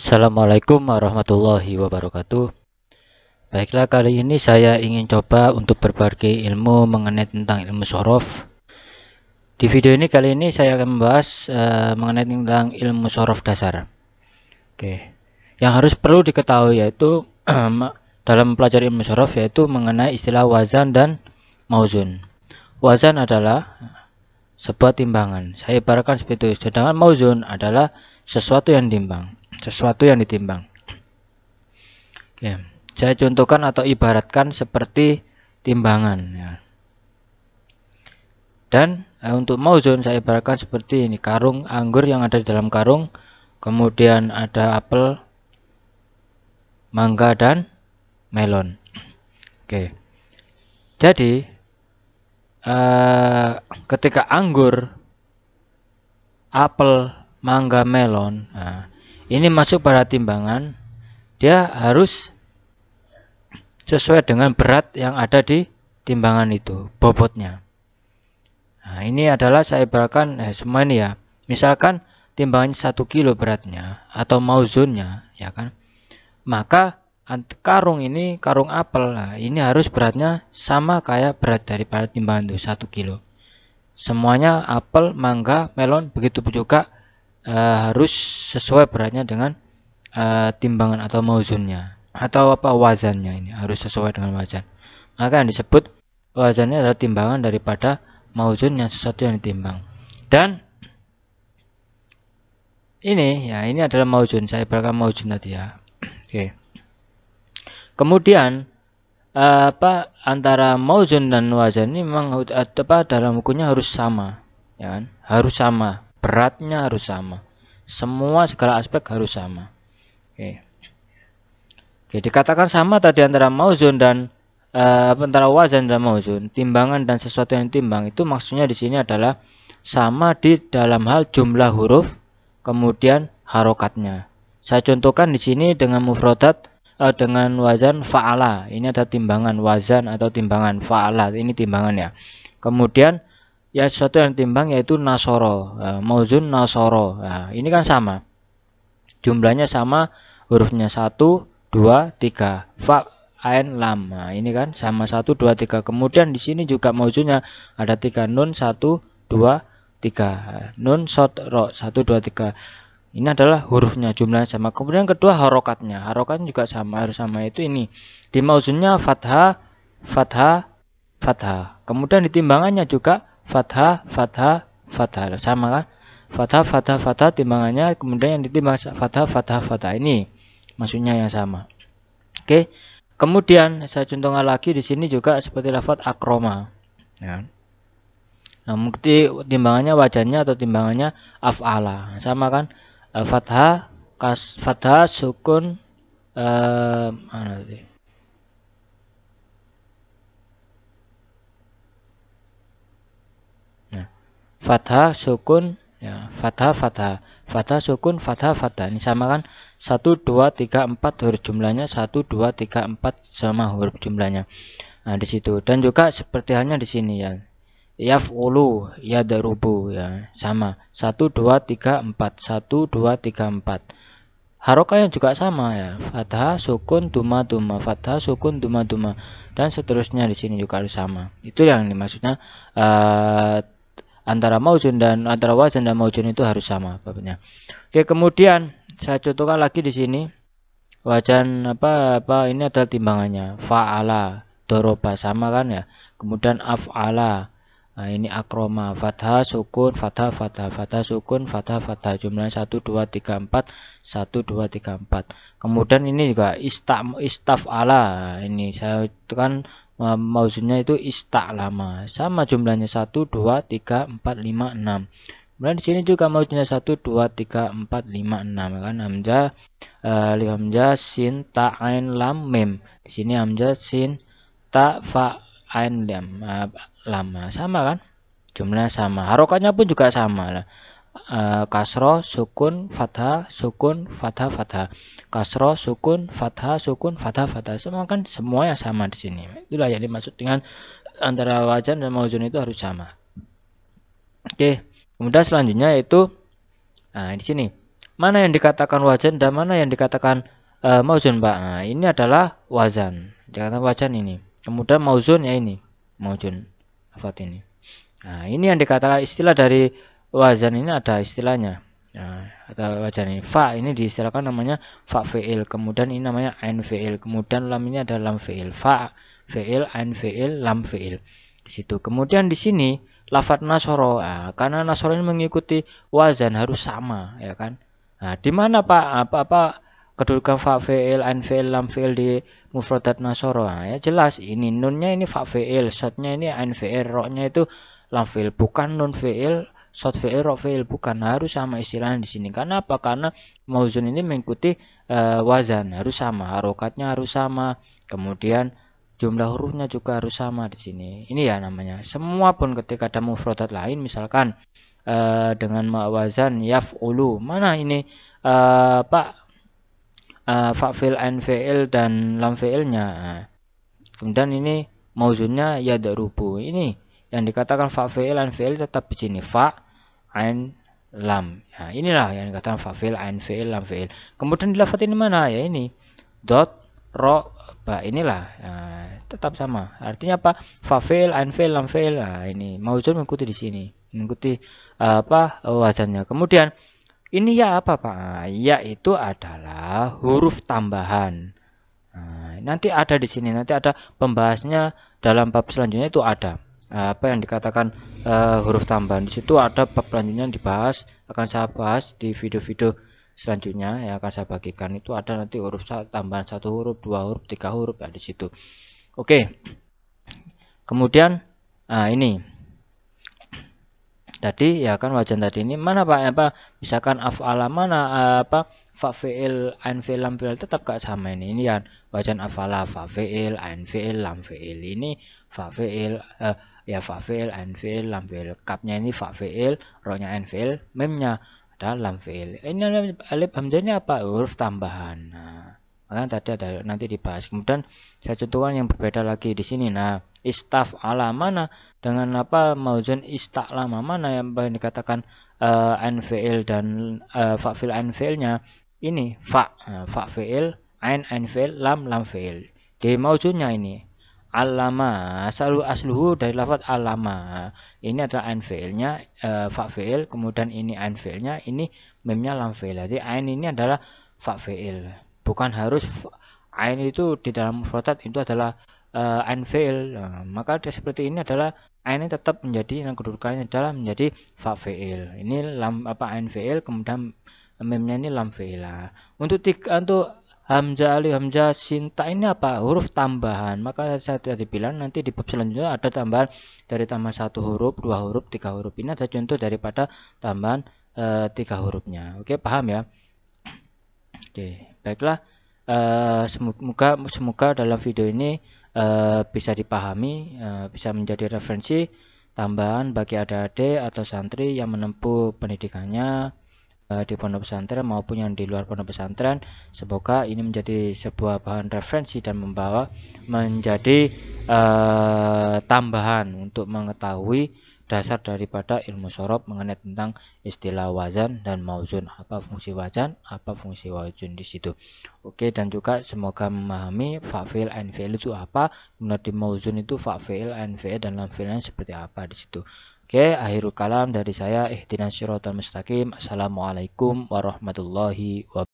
Assalamualaikum warahmatullahi wabarakatuh. Baiklah, kali ini saya ingin coba untuk berbagi ilmu mengenai tentang ilmu shorof. Di video ini kali ini saya akan membahas mengenai tentang ilmu shorof dasar. Oke, yang harus perlu diketahui yaitu dalam mempelajari ilmu shorof yaitu mengenai istilah wazan dan mauzun. Wazan adalah sebuah timbangan. Saya ibaratkan seperti itu. Sedangkan mauzun adalah sesuatu yang ditimbang. Oke, saya contohkan atau ibaratkan seperti timbangan ya. Dan untuk mauzun saya ibaratkan seperti ini, karung anggur yang ada di dalam karung, kemudian ada apel, mangga dan melon. Oke. Jadi ketika anggur, apel, mangga, melon, ini masuk pada timbangan, dia harus sesuai dengan berat yang ada di timbangan itu, bobotnya. Nah, ini adalah saya ibaratkan semua ini ya. Misalkan timbangannya 1 kilo beratnya atau mauzunnya, ya kan? Maka karung ini, karung apel, nah, ini harus beratnya sama kayak berat daripada timbangan itu 1 kilo. Semuanya apel, mangga, melon, begitu juga harus sesuai beratnya dengan timbangan atau mauzunnya atau wazannya, ini harus sesuai dengan wazan. Maka yang disebut wazannya adalah timbangan daripada mauzun, yang sesuatu yang ditimbang. Dan ini adalah mauzun, saya ibaratkan mauzun tadi ya. Oke. Kemudian antara mauzun dan wazan ini memang dalam hukumnya harus sama, ya kan? Harus sama, beratnya harus sama, semua segala aspek harus sama. Oke, dikatakan sama tadi antara mauzun dan antara wazan dan mauzun, timbangan dan sesuatu yang ditimbang, itu maksudnya di sini adalah sama di dalam hal jumlah huruf, kemudian harokatnya. Saya contohkan di sini dengan mufradat, dengan wazan fa'ala, ini ada timbangan wazan atau timbangan fa'ala, ini timbangan ya. Kemudian ya sesuatu yang timbang yaitu nasoro, mauzun nasoro. Nah, ini kan sama, jumlahnya sama, hurufnya 1, 2, 3, fa, ain, lam. Nah, ini kan sama 1, 2, 3. Kemudian di sini juga mauzunnya ada 3, nun 1, 2, 3. Nun, sod, ro, 1, 2, 3. Ini adalah hurufnya, jumlahnya sama. Kemudian kedua harokatnya. Harokatnya juga sama, harus sama, itu ini. Di mauzunnya fathah, fathah, fathah. Kemudian di timbangannya juga fathah, fathah, fathah. Sama kan? Fathah, fathah, fathah timbangannya. Kemudian yang ditimbang fathah, fathah, fathah. Ini maksudnya yang sama. Oke. Kemudian saya contohkan lagi di sini juga seperti lafaz akroma. Ya. Nah, mungkin timbangannya wajannya atau timbangannya af'ala. Sama kan? Fathah, fathah, sukun, mana tadi? Nah, fathah, sukun, ya, fathah, fathah, fathah, sukun, fathah, fathah. Ini sama kan? 1, 2, 3, 4 huruf jumlahnya, 1, 2, 3, 4 sama huruf jumlahnya. Nah, di situ. Dan juga seperti halnya di sini ya. Yaf'ulu, yadrubu, ya, sama. 1, 2, 3, 4. 1, 2, 3, 4. Harokahnya juga sama ya. Fathah, sukun, duma, duma, fathah, sukun, duma, duma, dan seterusnya di sini juga harus sama. Itu yang dimaksudnya antara mauzun dan antara wazan dan mauzun itu harus sama babnya. Oke, kemudian saya contohkan lagi di sini. Wajan ini adalah timbangannya. Fa'ala, doroba, sama kan ya. Kemudian af'ala. Nah, ini akroma, fathah, sukun, fathah, fathah, fathah, sukun, fathah, fathah. Jumlahnya 1, 2, 3, 4, 1, 2, 3, 4. Kemudian ini juga istaf'ala. Ini saya kan mauzunnya itu ista'lama. Sama jumlahnya 1, 2, 3, 4, 5, 6. Kemudian di sini juga mauzunnya 1, 2, 3, 4, 5, 6 kan. Hamzah, sin, ta, ain, lam, mim. Di sini hamzah, sin, ta, fa, ain, lam. Lama sama kan, jumlahnya sama, harokatnya pun juga sama. Kasroh, sukun, fathah, sukun, fathah, fathah. Kasroh, sukun, fathah, sukun, fathah, fathah. Semua kan semuanya sama di sini. Itulah yang dimaksud dengan antara wajan dan mauzun itu harus sama. Oke, kemudian selanjutnya yaitu di sini mana yang dikatakan wazan dan mana yang dikatakan mauzun, Pak? Nah, ini adalah wazan. Dikatakan wazan ini. Kemudian mauzun ya ini. Mauzun. Lafaz ini. Nah, ini yang dikatakan istilah dari wazan ini ada istilahnya. Nah, atau wazan ini. Fa ini diistilahkan namanya fa fi'il. Kemudian ini namanya ain fi'il. Kemudian lam ini adalah lam fi'il. Fa fi'il, ain fi'il, lam fi'il. Di situ. Kemudian di sini lafaz nasoro. Nah, karena nasoro ini mengikuti wazan harus sama, ya kan? Nah, di mana Pak apa kedudukan fa fi'il, ain fi'il, lam fi'il di mufradat nasoro? Nah, ya jelas ini nunnya ini fa fi'il, shadnya ini ain fi'il, ro-nya itu lam fi'il, bukan nun fi'il, shad fi'il, ro fi'il, bukan. Harus sama istilahnya di sini. Karena apa? Karena mauzun ini mengikuti wazan, harus sama, harokatnya harus sama, kemudian jumlah hurufnya juga harus sama di sini. Ini ya namanya. Semua pun ketika ada mufradat lain, misalkan dengan wazan yaf'ulu, mana ini Pak fa'fil, ain fi'il dan lam fi'ilnya. Kemudian ini mauzunnya yadrubu. Ini yang dikatakan fa'fil, ain fi'il tetap di sini fa, ain, lam. Nah, inilah yang dikatakan fa'fil, ain fi'il, lam fi'il. Kemudian di lafaz ini mana? Ya ini dot, ro, ba, inilah. Nah, tetap sama. Artinya apa? Fa'fil, ain fi'il, lam fi'il. Nah, ini mauzun mengikuti di sini. Mengikuti wazannya. Kemudian ini ya apa Pak? Nah, ya itu adalah huruf tambahan. Nah, nanti ada di sini, nanti ada pembahasnya dalam bab selanjutnya itu ada. Apa yang dikatakan huruf tambahan di situ ada bab selanjutnya dibahas, akan saya bahas di video-video selanjutnya yang akan saya bagikan. Itu ada nanti huruf tambahan 1 huruf, 2 huruf, 3 huruf ya di situ. Oke. Kemudian ini tadi ya kan wajan tadi ini mana Pak? Apa misalkan af'ala mana apa fa fi'il, ain fi'il, lam fi'il tetap gak sama ini. Ini ya wajan af'ala, fa fi'il, ain fi'il, lam fi'il. Ini fa fi'il ya fa fi'il, ain fi'il, lam fi'il. Kapnya ini fa fi'il, ro-nya ain fi'il, memnya adalah lam fi'il. Ini alif hamzah ini apa? Huruf tambahan. Nah, makanya tadi ada nanti dibahas. Kemudian saya contohkan yang berbeda lagi di sini. Nah, istaf'ala mana dengan apa mauzun ista'lama mana yang dikatakan ain fi'il dan fa'fil ain fi'ilnya ini fa fi'il, ain fi'il, lam fi'il. Di mauzunnya ini alama, asluhu dari lafaz alama. Ini adalah ain fi'ilnya, fa fi'il, kemudian ini ain fi'ilnya, ini memnya lam fi'il. Jadi ain ini adalah fa fi'il. Bukan harus ain itu di dalam mufradat itu adalah ain fi'il. Nah, maka seperti ini adalah ain ini tetap menjadi yang kedudukannya adalah menjadi fa fi'il. Ini lam apa ain fi'il, kemudian memnya ini lam fi'il. Untuk hamzah, alif, hamzah, sinta ini apa? Huruf tambahan. Maka saya tadi bilang nanti di bab selanjutnya ada tambahan dari tambah 1 huruf, 2 huruf, 3 huruf. Ini ada contoh daripada tambahan 3 hurufnya. Oke, paham ya? Oke, baiklah. Semoga dalam video ini bisa dipahami, bisa menjadi referensi tambahan bagi adik-adik atau santri yang menempuh pendidikannya di pondok pesantren maupun yang di luar pondok pesantren. Semoga ini menjadi sebuah bahan referensi dan membawa menjadi tambahan untuk mengetahui dasar daripada ilmu sorob mengenai tentang istilah wazan dan mauzun, apa fungsi wazan, apa fungsi mauzun di situ. Oke, dan juga semoga memahami fa'fil, ain fi'il itu apa, kemudian di mauzun itu fa'fil, ain fi'il dan lam fi'ilnya seperti apa di situ. Oke, akhirul kalam dari saya, ihdinas siratal mustaqim. Assalamualaikum warahmatullahi wabarakatuh.